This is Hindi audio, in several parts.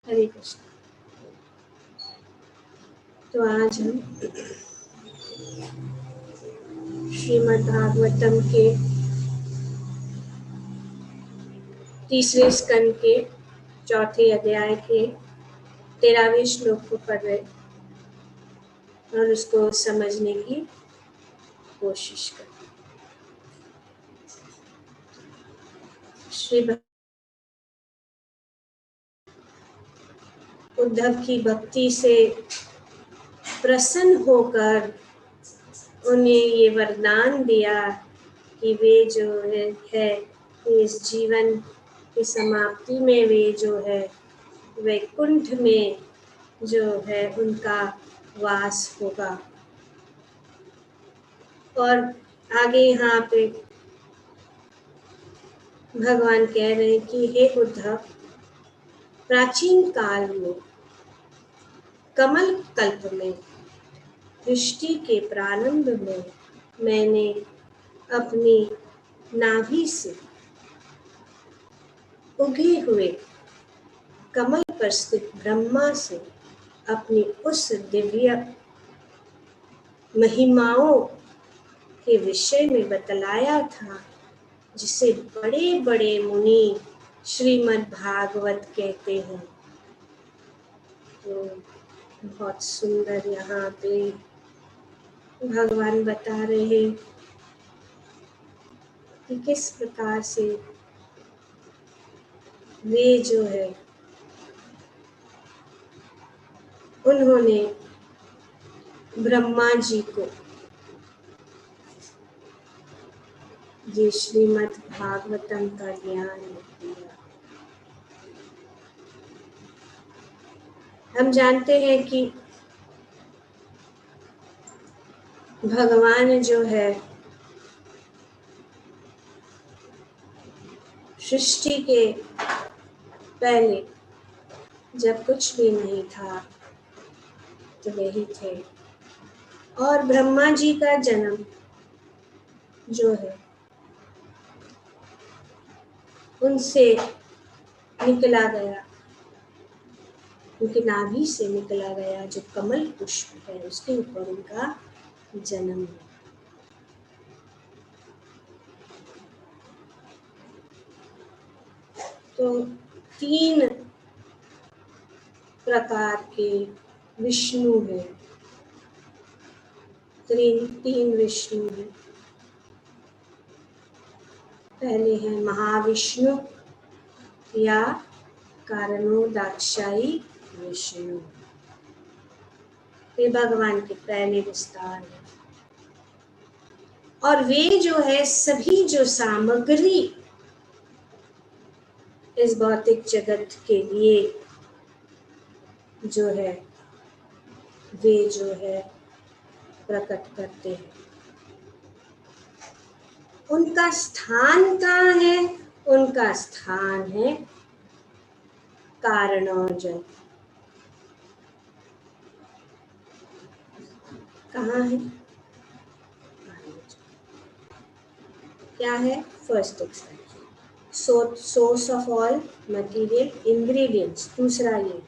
हरे कृष्ण। तो आज हम श्रीमद् भागवतम के तीसरे स्कंद के चौथे अध्याय के 13वें श्लोक को पढ़ रहे और उसको समझने की कोशिश कर। श्री उद्धव की भक्ति से प्रसन्न होकर उन्हें ये वरदान दिया कि वे जो है इस जीवन की समाप्ति में वे जो है वैकुंठ में जो है उनका वास होगा। और आगे यहाँ पे भगवान कह रहे हैं कि हे उद्धव, प्राचीन काल में कमल कल्प में सृष्टि के प्रारंभ में मैंने अपनी नाभि से उगे हुए कमल पर स्थित ब्रह्मा से अपनी उस दिव्य महिमाओं के विषय में बतलाया था जिसे बड़े बड़े मुनि श्रीमद् भागवत कहते हैं। तो बहुत सुंदर यहाँ पे भगवान बता रहे हैं कि किस प्रकार से वे जो है उन्होंने ब्रह्मा जी को ये श्रीमद् भागवतम का ज्ञान दिया। हम जानते हैं कि भगवान जो है सृष्टि के पहले जब कुछ भी नहीं था तो वही थे। और ब्रह्मा जी का जन्म जो है उनसे निकला गया, उनकी नाभि से निकला गया जो कमल पुष्प है उसके ऊपर उनका जन्म है। तो 3 प्रकार के विष्णु हैं, 3 विष्णु हैं। पहले हैं महाविष्णु या कारणोदाक्षायी विष्णु, ये भगवान के पहले विस्तार है। और वे जो है सभी जो सामग्री इस भौतिक जगत के लिए जो है वे जो है प्रकट करते हैं। उनका स्थान कहाँ है? उनका स्थान है कारणोजय। कहाँ है? क्या है? First expansion, source of all material ingredients. दूसरा ये,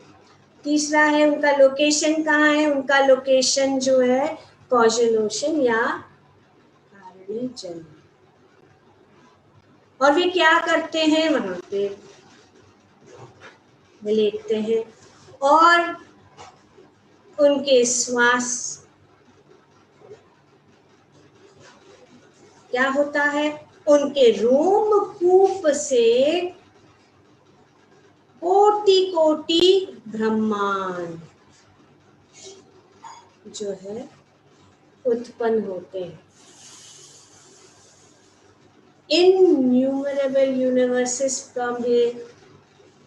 तीसरा है उनका लोकेशन कहाँ है? उनका लोकेशन जो है कॉजल ओशन या कारणीय जल। और वे क्या करते हैं? वहां पे वे लेटते हैं और उनके श्वास क्या होता है? उनके रोमकूप से कोटि कोटि ब्रह्मांड जो है उत्पन्न होते हैं। Innumerable universes from the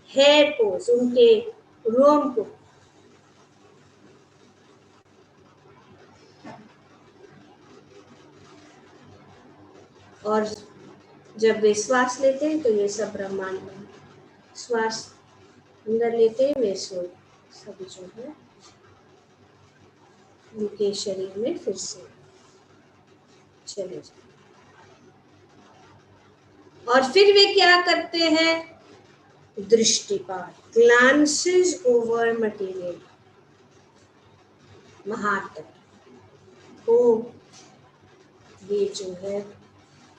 hair pores, उनके रोमकूप। और जब वे श्वास लेते हैं तो ये सब ब्रह्मांड में श्वास अंदर लेते हैं, वे सब जो है उनके शरीर में फिर से चले जाते। और फिर वे क्या करते हैं? दृष्टिपात, ग्लांसेस ओवर मटेरियल, महातत्व को ये जो है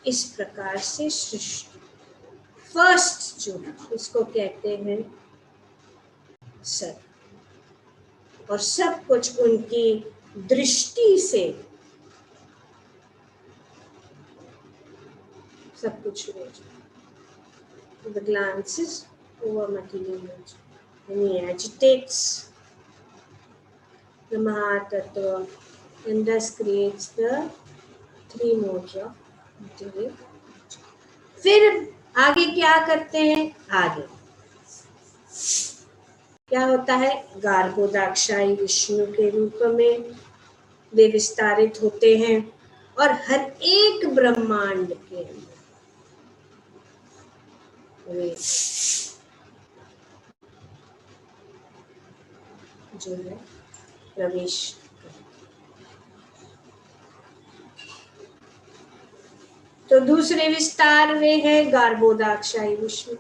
इस प्रकार से सृष्टि फर्स्ट जो इसको कहते हैं सर, और सब कुछ उनकी दृष्टि से सब कुछ हुए। The glances over material nature, and he agitates the Mahatattva and thus creates the three modes of material. फिर आगे क्या करते हैं? आगे क्या होता है? गार्भोदाक्षायी विष्णु के रूप में वे विस्तारित होते हैं और हर एक ब्रह्मांड के अंदर वे जो है प्रवेश। तो दूसरे विस्तार वे है गार्भोदाक्षायी विष्णु,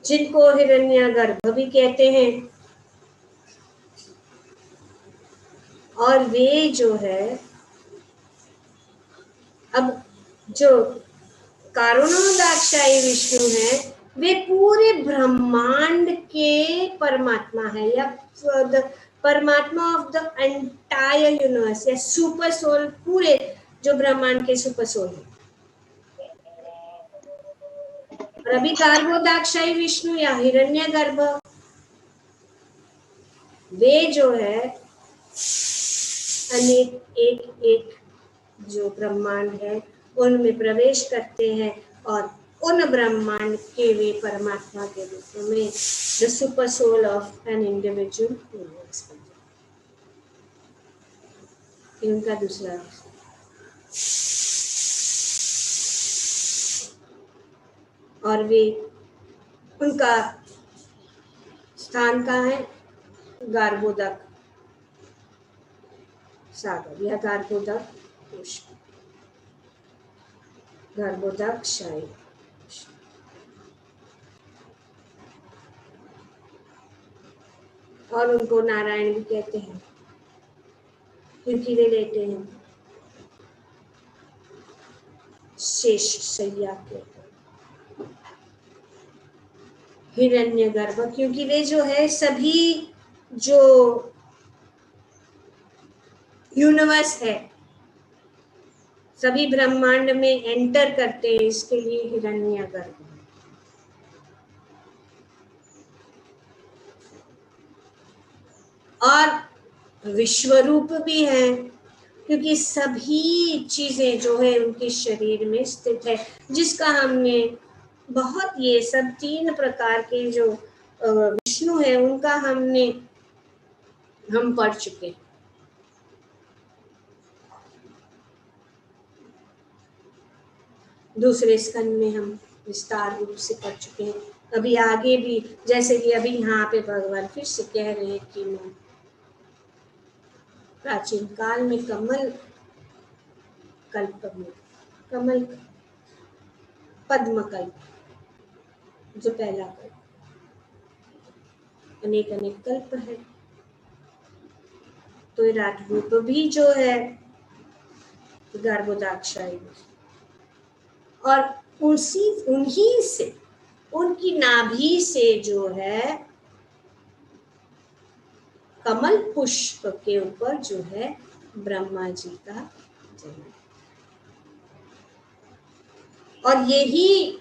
जिनको हिरण्यगर्भ भी कहते हैं। और वे जो है अब जो कारुणोदाक्षायी विष्णु है वे पूरे ब्रह्मांड के परमात्मा है, या परमात्मा ऑफ द एंटायर यूनिवर्स, या सुपर सोल, पूरे जो ब्रह्मांड के सुपर सोल है। और अभी गार्भोदाक्षायी विष्णु या हिरण्यगर्भ वे जो है अनेक एक एक जो ब्रह्मांड है उनमें प्रवेश करते हैं और उन ब्रह्मांड के वे परमात्मा के रूप में the super soul of an individual universe बन जाते। इनका दूसरा और वे उनका स्थान कहाँ है? गार्भोदक सागर या गार्भोदक पुष्प, गार्भोदाक्षायी। और उनको नारायण भी कहते हैं क्योंकि वे लेते हैं शेष सैया के। हिरण्यगर्भ क्योंकि वे जो है सभी जो यूनिवर्स है सभी ब्रह्मांड में एंटर करते हैं, इसके लिए हिरण्यगर्भ। और विश्वरूप भी है क्योंकि सभी चीजें जो है उनके शरीर में स्थित है, जिसका हमने बहुत ये सब तीन प्रकार के जो विष्णु है उनका हम पढ़ चुके हैं। दूसरे स्कंद में हम विस्तार रूप से पढ़ चुके हैं। अभी आगे भी जैसे कि अभी यहाँ पे भगवान फिर से कह रहे हैं कि मैं प्राचीन काल में कमल कल्प में कमल पद्म कल्प जो पहला कल्प, अनेक अनेक कल्प है। तो राजरूप भी जो है गार्भोदाक्षायी और उन्हीं से उनकी नाभि से जो है कमल पुष्प के ऊपर जो है ब्रह्मा जी का जन्म। और यही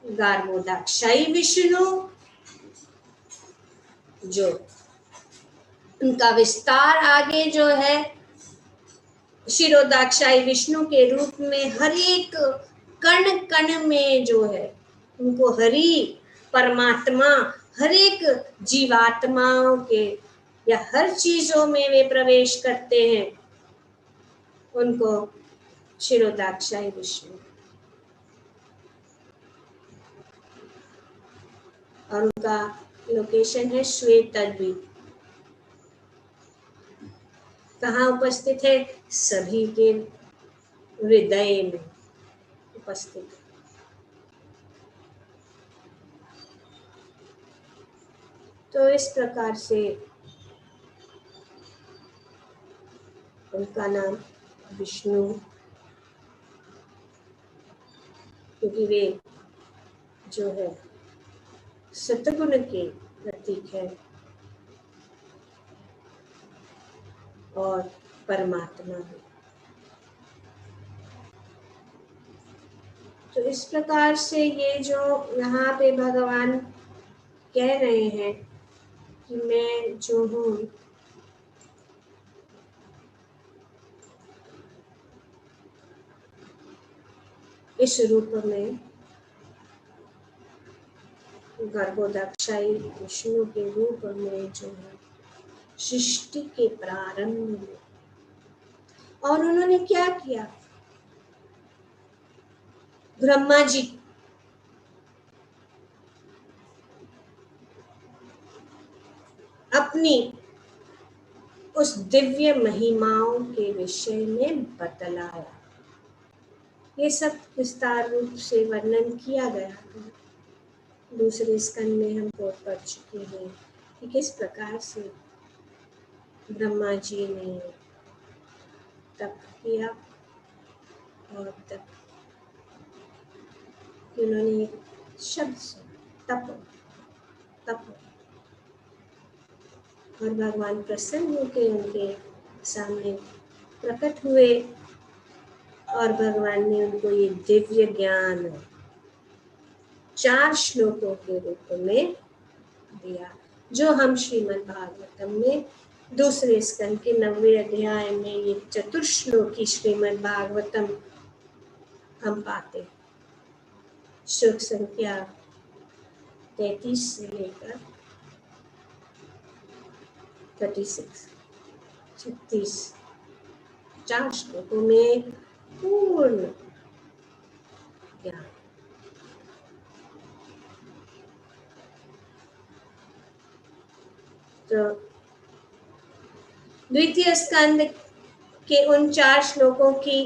गार्भोदाक्षायी विष्णु जो उनका विस्तार आगे जो है क्षीरोदाक्षायी विष्णु के रूप में हर एक कण कण में जो है उनको हरि परमात्मा हर एक जीवात्माओं के या हर चीजों में वे प्रवेश करते हैं, उनको क्षीरोदाक्षायी विष्णु। और उनका लोकेशन है श्वेत द्वीप। कहाँ उपस्थित है? सभी के हृदय में उपस्थित। तो इस प्रकार से उनका नाम विष्णु, क्योंकि वे जो है सतगुण के प्रतीक है और परमात्मा भी। तो इस प्रकार से ये जो यहाँ पे भगवान कह रहे हैं कि मैं जो हूँ इस रूप में, गर्भोदक्षाई विष्णु के रूप में जो है सृष्टि के प्रारंभ में। और उन्होंने क्या किया? ब्रह्मा जी अपनी उस दिव्य महिमाओं के विषय में बतलाया। ये सब विस्तार रूप से वर्णन किया गया है, दूसरे स्कंद में हम पढ़ चुके हैं कि किस प्रकार से ब्रह्मा जी ने तप किया और तप उन्होंने शब्द से तप तप, और भगवान प्रसन्न होकर उनके सामने प्रकट हुए और भगवान ने उनको ये दिव्य ज्ञान 4 श्लोकों के रूप में दिया, जो हम श्रीमद् भागवतम में दूसरे स्कंद के 9वें अध्याय में ये चतुर्श्लोकी श्रीमद् भागवतम हम पाते। श्लोक संख्या 33 से लेकर 36 4 श्लोकों में पूर्ण ज्ञान। तो द्वितीय स्कंद के उन 4 श्लोकों की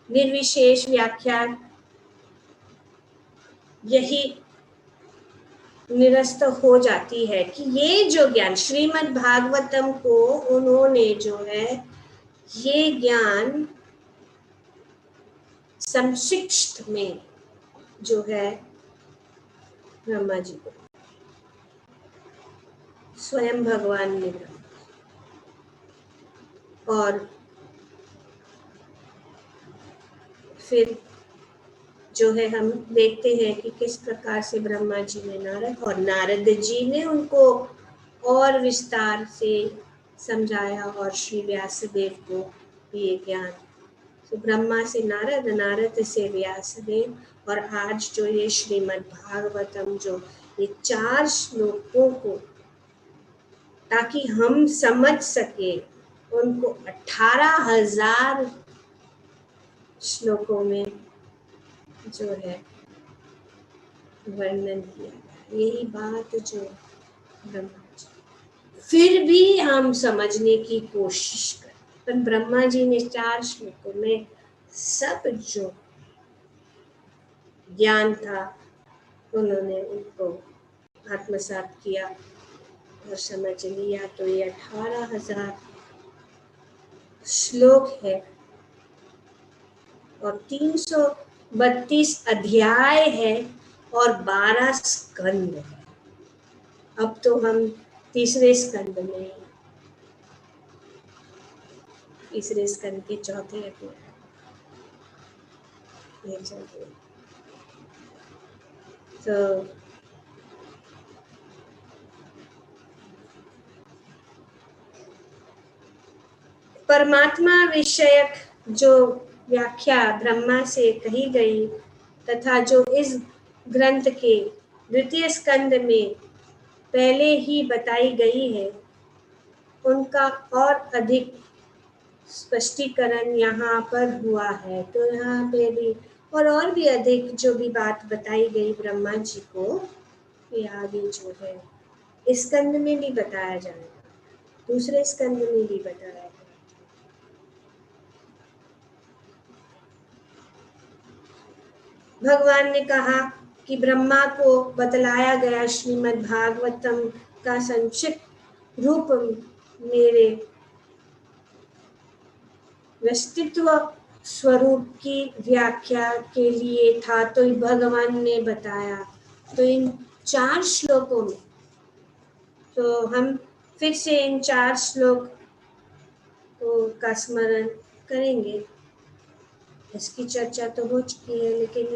निर्विशेष व्याख्या यही निरस्त हो जाती है कि ये जो ज्ञान श्रीमद् भागवतम को उन्होंने जो है ये ज्ञान संशिष्ट में जो है ब्रह्मा जी को स्वयं भगवान ने दिया। और फिर जो है हम देखते हैं कि किस प्रकार से ब्रह्मा जी ने नारद जी ने उनको और विस्तार से समझाया और श्री व्यासदेव को ये ज्ञान। तो ब्रह्मा से नारद, नारद से व्यासदेव, और आज जो ये श्रीमद् भागवतम जो ये 4 श्लोकों को ताकि हम समझ सके, उनको 18,000 श्लोकों में जो है वर्णन किया गया। यही बात जो ब्रह्मा जी, फिर भी हम समझने की कोशिश करें, पर ब्रह्मा जी ने 4 श्लोकों में सब जो ज्ञान था उन्होंने उनको आत्मसात किया और समझ लिया। तो ये 18,000 श्लोक है और 332 अध्याय है और 12 स्कंद है। अब तो हम तीसरे स्कंद में, तीसरे स्कंद के चौथे अध्याय में चल रहे। तो परमात्मा विषयक जो व्याख्या ब्रह्मा से कही गई तथा जो इस ग्रंथ के द्वितीय स्कंद में पहले ही बताई गई है, उनका और अधिक स्पष्टीकरण यहाँ पर हुआ है। तो यहाँ पे भी और भी अधिक जो भी बात बताई गई ब्रह्मा जी को, ये आगे जो है इस स्कंद में भी बताया जाएगा, दूसरे स्कंद में भी बताया जाएगा। भगवान ने कहा कि ब्रह्मा को बतलाया गया श्रीमद् भागवतम का संक्षिप्त रूप मेरे व्यक्तित्व स्वरूप की व्याख्या के लिए था, तो भगवान ने बताया। तो इन 4 श्लोकों में, तो हम फिर से इन 4 श्लोक का स्मरण करेंगे। इसकी चर्चा तो हो चुकी है, लेकिन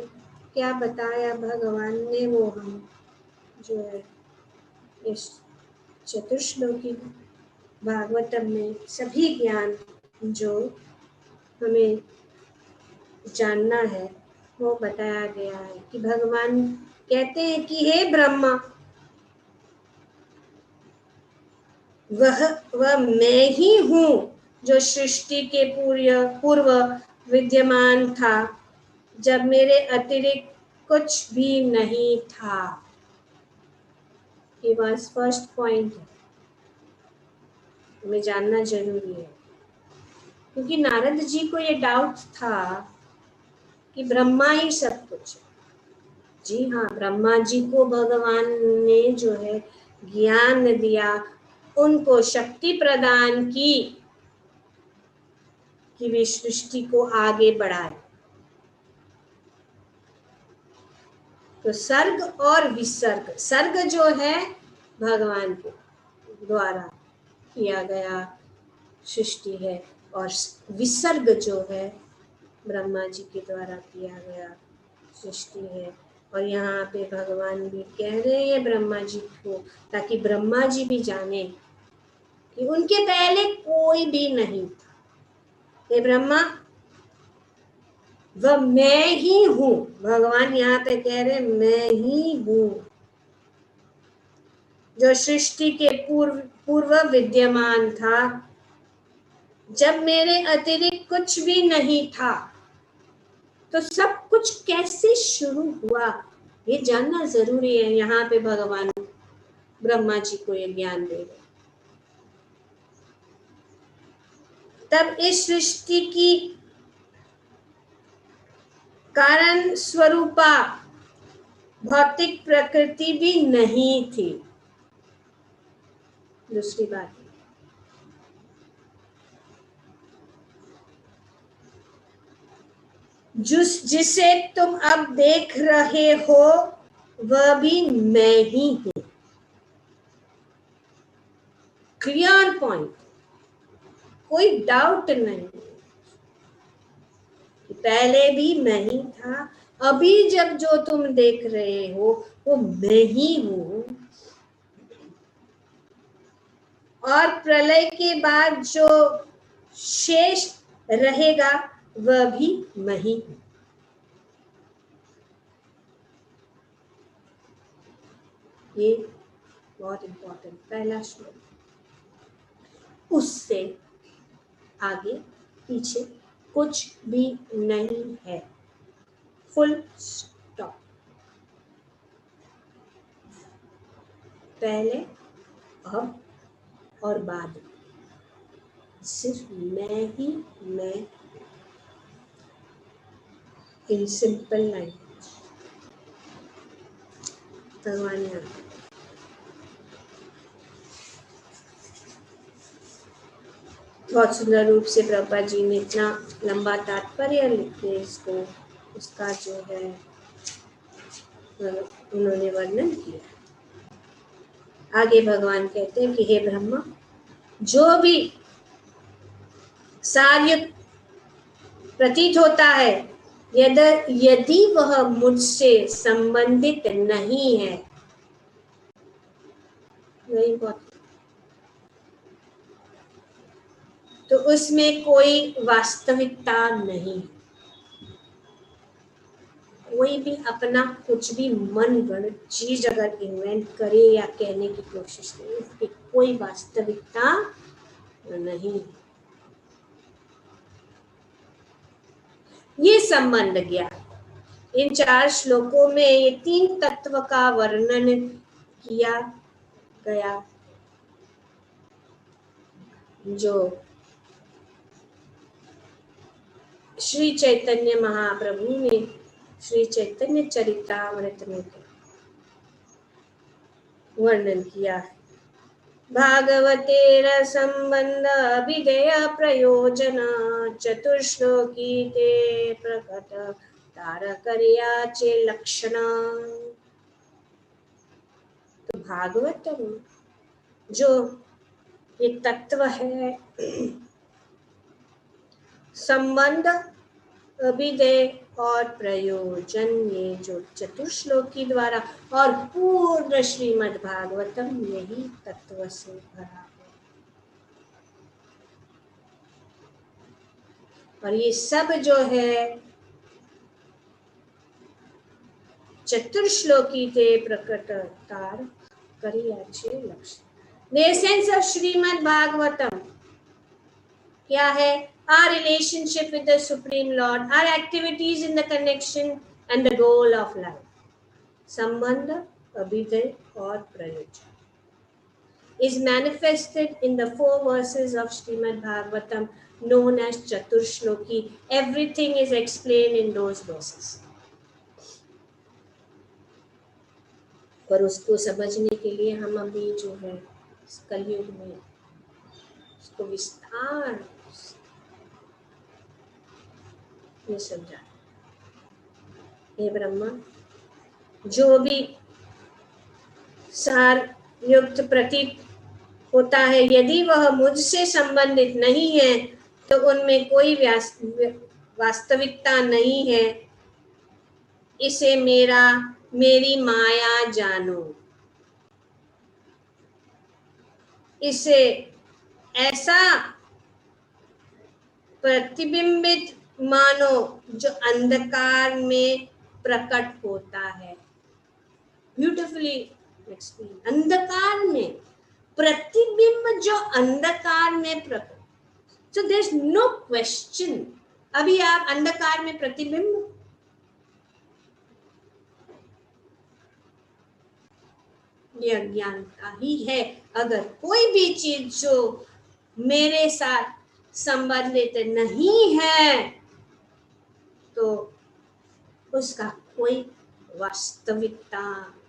क्या बताया भगवान ने वो हम जो है इस चतुश्लोकी भागवतम में सभी ज्ञान जो हमें जानना है वो बताया गया है। कि भगवान कहते हैं कि हे ब्रह्मा, वह मैं ही हूँ जो सृष्टि के पूर्व विद्यमान था, जब मेरे अतिरिक्त कुछ भी नहीं था। ये बस फर्स्ट पॉइंट है, हमें जानना जरूरी है। क्योंकि नारद जी को ये डाउट था कि ब्रह्मा ही सब कुछ है। जी हाँ, ब्रह्मा जी को भगवान ने जो है ज्ञान दिया, उनको शक्ति प्रदान की कि वे सृष्टि को आगे बढ़ाए। तो सर्ग और विसर्ग, सर्ग जो है भगवान के द्वारा किया गया सृष्टि है, और विसर्ग जो है ब्रह्मा जी के द्वारा किया गया सृष्टि है। और यहाँ पे भगवान भी कह रहे हैं ब्रह्मा जी को, ताकि ब्रह्मा जी भी जाने कि उनके पहले कोई भी नहीं था। हे ब्रह्मा, वह मैं ही हूँ। भगवान यहाँ पे कह रहे मैं ही हूँ जो सृष्टि के पूर्व विद्यमान था, जब मेरे अतिरिक्त कुछ भी नहीं था। तो सब कुछ कैसे शुरू हुआ ये जानना जरूरी है। यहाँ पे भगवान ब्रह्मा जी को ये ज्ञान दे रहे। तब इस सृष्टि की कारण स्वरूपा भौतिक प्रकृति भी नहीं थी। दूसरी बात, जिसे तुम अब देख रहे हो वह भी मैं ही हूं। क्लियर पॉइंट, कोई डाउट नहीं। पहले भी मैं ही था, अभी जब जो तुम देख रहे हो वो मैं ही हूं, और प्रलय के बाद जो शेष रहेगा वह भी मैं ही हूं। ये बहुत इंपॉर्टेंट पहला श्लोक। उससे आगे पीछे कुछ भी नहीं है, फुल स्टॉप। पहले, अब और बाद, सिर्फ मैं ही मैं, इन सिंपल लैंग्वेज। भगवान यहाँ बहुत सुंदर रूप से प्रभुपाद जी ने इतना लंबा तात्पर्य लिख के इसको, उसका जो है उन्होंने वर्णन किया। आगे भगवान कहते हैं कि हे ब्रह्मा, जो भी सार्य प्रतीत होता है, यदि वह मुझसे संबंधित नहीं है, वही बात, तो उसमें कोई वास्तविकता नहीं। कोई भी अपना कुछ भी मन गढ़ंत चीज अगर इन्वेंट करे या कहने की कोशिश करे, उसकी कोई वास्तविकता नहीं। ये संबंध ज्ञान, इन 4 श्लोकों में ये 3 तत्व का वर्णन किया गया, जो श्री चैतन्य महाप्रभु ने श्री चैतन्य चरितामृत में वर्णन किया है। भागवतेर संबंध विधेय प्रयोजन चतुश्लोकी ते प्रकट तारकर्याचे लक्षण। तो भागवतम जो ये तत्व है, संबंध, अभिधेय और प्रयोजन, ये जो चतुश्लोकी द्वारा और पूर्ण श्रीमद् भागवतम यही तत्व से भरा है। और ये सब जो है चतुर्श्लोकी ते प्रकट तार करियाचे लक्ष्य। The essence of Srimad Bhagavatam क्या है? Our relationship with the Supreme Lord, our activities in the connection and the goal of life. Sambandha, Abhidhay और Prayojan is manifested in the 4 verses of Srimad Bhagavatam known as Chaturshloki. Everything is explained in those verses. पर उसको समझने के लिए हम अभी जो है कलयुग में उसको विस्तार ये समझा। हे ब्रह्मा, जो भी सार युक्त प्रतीत होता है, यदि वह मुझसे संबंधित नहीं है तो उनमें कोई वास्तविकता नहीं है। इसे मेरी माया जानो, इसे ऐसा प्रतिबिंबित मानो जो अंधकार में प्रकट होता है। Beautifully explain. अंधकार में प्रतिबिंब जो अंधकार में प्रकट, so there is no question. अभी आप अंधकार में प्रतिबिंब, ये अज्ञानता ही है। अगर कोई भी चीज जो मेरे साथ संबंधित नहीं है तो उसका कोई वास्तविकता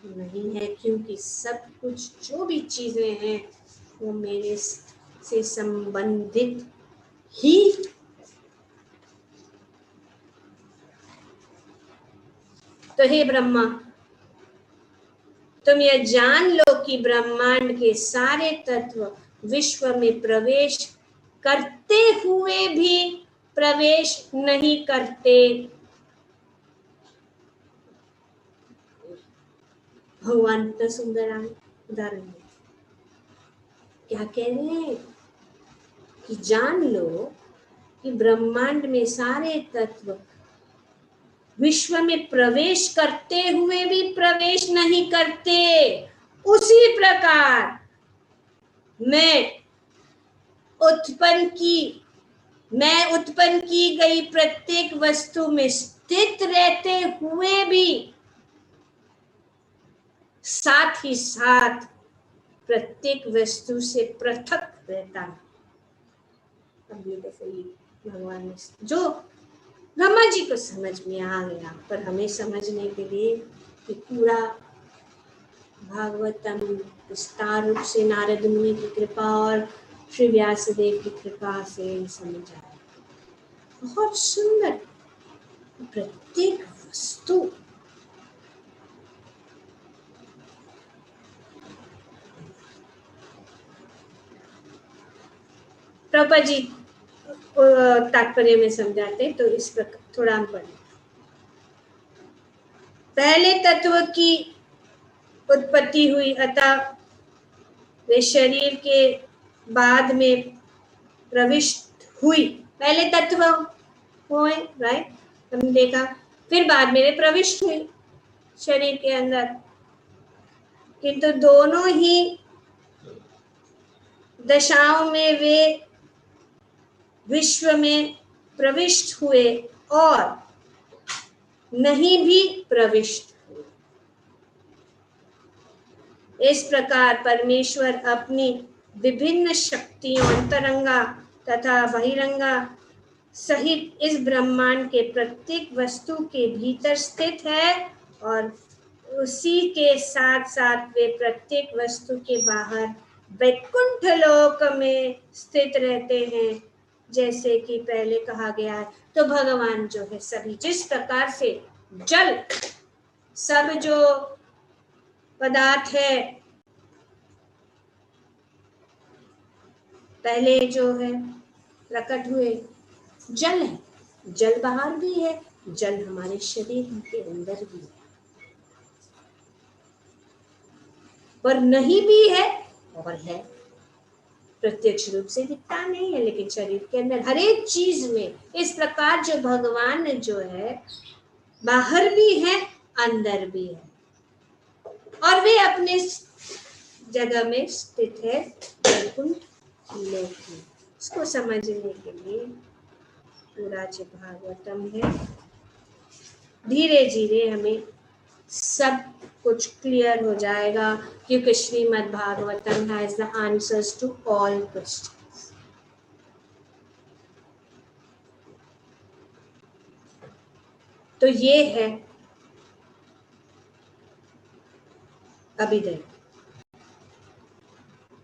नहीं है, क्योंकि सब कुछ जो भी चीजें हैं वो मेरे से संबंधित ही। तो हे ब्रह्मा, तुम यह जान लो कि ब्रह्मांड के सारे तत्व विश्व में प्रवेश करते हुए भी प्रवेश नहीं करते। भगवान का सुंदर उदाहरण है। क्या कह रहे हैं कि जान लो कि ब्रह्मांड में सारे तत्व विश्व में प्रवेश करते हुए भी प्रवेश नहीं करते। उसी प्रकार मैं उत्पन्न की गई प्रत्येक वस्तु में स्थित रहते हुए भी साथ ही साथ प्रत्येक वस्तु से पृथक रहता है। ब्यूटीफुली भगवान ने जो ब्रह्मा जी को समझ में आ गया, पर हमें समझने के लिए कि पूरा भागवतम विस्तार रूप से नारद मुनि की कृपा और श्री व्यासदेव की कृपा से समझ आया। बहुत सुंदर प्रत्येक वस्तु प्रभुपाद जी तात्पर्य में समझाते तो इस प्रकार थोड़ा हम पढ़ें। पहले तत्व की उत्पत्ति हुई, अतः वे शरीर के बाद में प्रविष्ट हुई। पहले तत्व हुए, राइट, हमने देखा, फिर बाद में वे प्रविष्ट हुई शरीर के अंदर। किंतु दोनों ही दशाओं में वे विश्व में प्रविष्ट हुए और नहीं भी प्रविष्ट हुए। इस प्रकार परमेश्वर अपनी विभिन्न शक्तियों, अंतरंगा तथा बहिरंगा सहित इस ब्रह्मांड के प्रत्येक वस्तु के भीतर स्थित है और उसी के साथ साथ वे प्रत्येक वस्तु के बाहर वैकुंठ लोक में स्थित रहते हैं, जैसे कि पहले कहा गया है। तो भगवान जो है सभी जिस प्रकार से जल, सब जो पदार्थ है पहले जो है प्रकट हुए, जल है, जल बाहर भी है, जल हमारे शरीर के अंदर भी है, पर नहीं भी है और है। प्रत्यक्ष रूप से दिखता नहीं है, लेकिन शरीर के अंदर हर एक चीज में इस प्रकार जो भगवान जो है बाहर भी है, अंदर भी है, और वे अपने जगह में स्थित है वैकुंठ लोक में। इसको समझने के लिए पूरा जो भागवतम है, धीरे धीरे हमें सब कुछ क्लियर हो जाएगा, क्योंकि Shrimad Bhagavatam has the answers to all questions. तो ये है अभिदय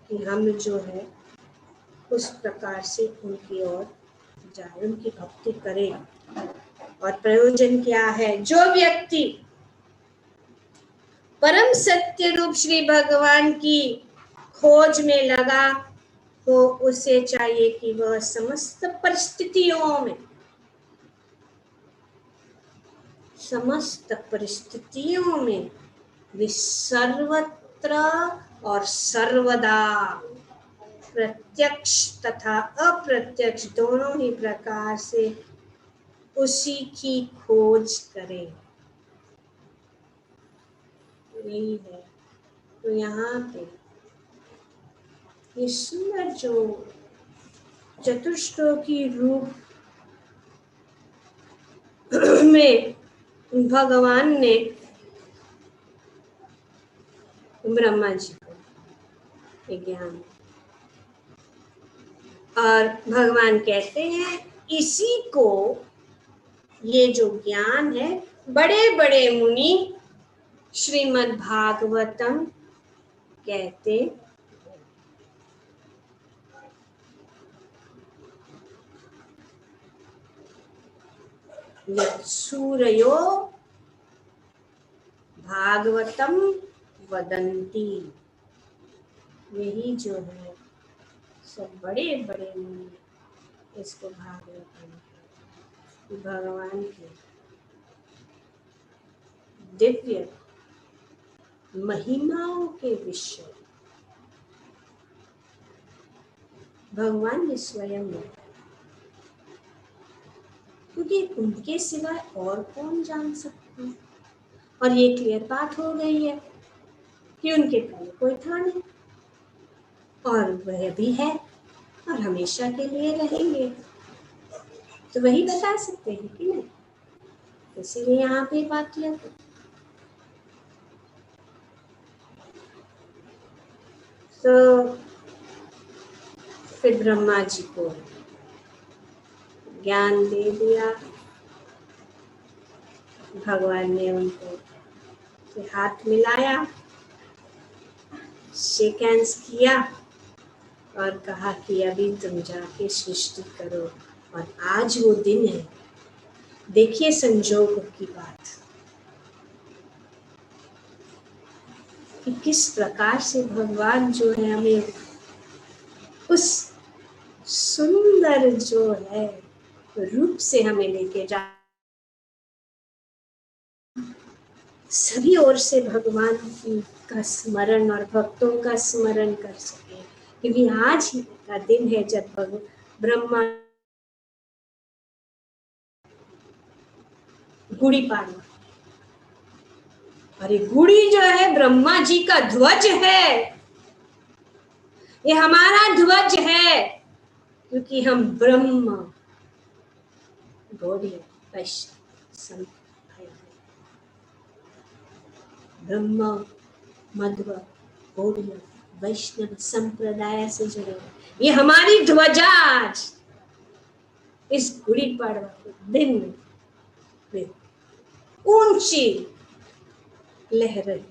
कि हम जो है उस प्रकार से उनकी ओर जाए, उनकी भक्ति करें। और प्रयोजन क्या है? जो व्यक्ति परम सत्य रूप श्री भगवान की खोज में लगा, तो उसे चाहिए कि वह समस्त परिस्थितियों में वे सर्वत्र और सर्वदा प्रत्यक्ष तथा अप्रत्यक्ष दोनों ही प्रकार से उसी की खोज करें। यही है। तो यहाँ पे ये सुंदर जो चतुश्लोकी रूप में भगवान ने ब्रह्मा जी को ज्ञान, और भगवान कहते हैं इसी को, ये जो ज्ञान है, बड़े बड़े मुनि श्रीमद् भागवतम कहते सूरयो भागवतम वदंती। यही जो है सब बड़े बड़े मुनि इसको भागवतम, भगवान के दिव्य महिमाओं के विषय भगवान ने स्वयं में, क्योंकि उनके सिवाय और कौन जान सकता है। और ये क्लियर बात हो गई है कि उनके पहले कोई था नहीं, और वह भी है और हमेशा के लिए रहेंगे। तो वही बता सकते हैं कि नहीं, इसीलिए यहाँ पे बात किया। तो फिर ब्रह्मा जी को ज्ञान दे दिया, भगवान ने उनको हाथ मिलाया, शेक हैंड्स किया और कहा कि अभी तुम जाके सृष्टि करो। और आज वो दिन है। देखिए संजोग की बात कि किस प्रकार से भगवान जो है हमें उस सुंदर जो है रूप से हमें लेके जा, सभी ओर से भगवान का स्मरण और भक्तों का स्मरण कर सके। क्योंकि आज ही का दिन है जब ब्रह्मा गुड़ी पाड़वा, और ये गुड़ी जो है ब्रह्मा जी का ध्वज है, ये हमारा ध्वज है, क्योंकि हम ब्रह्म गौड़ीय वैष्णव ब्रह्म मध्व गौड़ीय वैष्णव संप्रदाय से जुड़े, ये हमारी ध्वजा। इस गुड़ी पड़वा के दिन में ऊंची लहरें,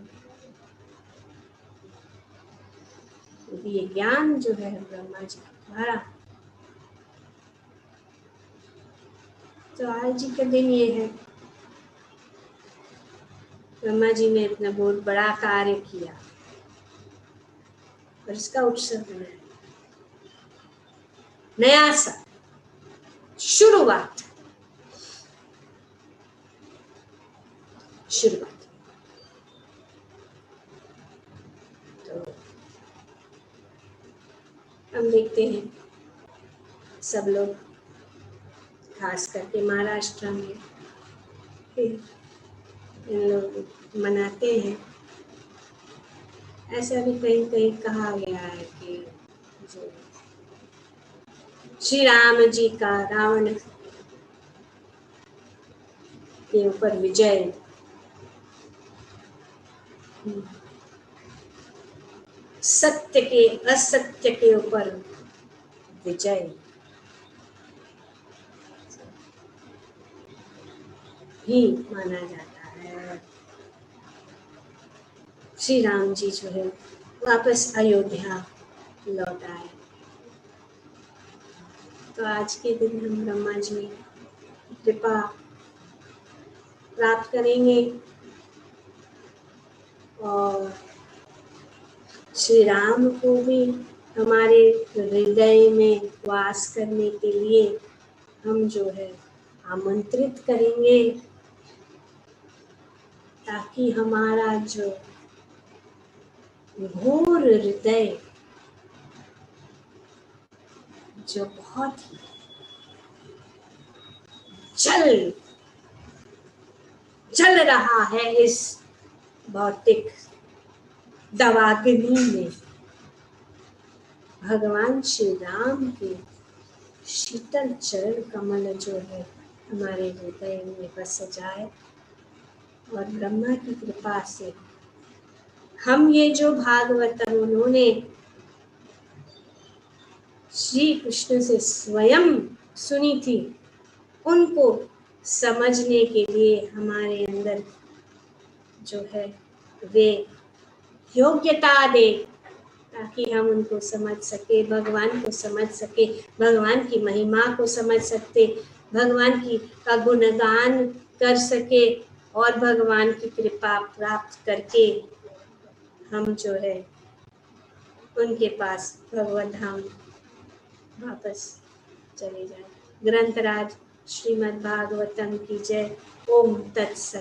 ये ज्ञान जो है ब्रह्मा जी के द्वारा। तो आज ही का दिन ये है, ब्रह्मा जी ने इतना बहुत बड़ा कार्य किया और इसका उत्सव मनाया। नया सा शुरुआत तो हम देखते हैं सब लोग, खास करके महाराष्ट्र में इन लोग मनाते हैं। ऐसा भी कहीं कहीं कहा गया है कि जो श्री राम जी का रावण के ऊपर विजय, सत्य के असत्य के ऊपर विजय ही माना जाता है। श्री राम जी जो है वापस अयोध्या लौट आए। तो आज के दिन हम ब्रह्मा जी की कृपा प्राप्त करेंगे और श्री राम को भी हमारे हृदय में वास करने के लिए हम जो है आमंत्रित करेंगे, ताकि हमारा जो घोर हृदय जो बहुत ही चल रहा है इस भौतिक दवाग्नि में, भगवान श्री राम के शीतल चरण कमल जो है हमारे हृदय में बस जाए और ब्रह्मा की कृपा से हम ये जो भागवतम उन्होंने श्री कृष्ण से स्वयं सुनी थी, उनको समझने के लिए हमारे अंदर जो है वे योग्यता दे, ताकि हम उनको समझ सके, भगवान को समझ सके, भगवान की महिमा को समझ सकते, भगवान की का गुणगान कर सके और भगवान की कृपा प्राप्त करके हम जो है उनके पास भगवत धाम वापस चले जाए। ग्रंथराज श्रीमद् भागवतम की जय। ओम तत्सत।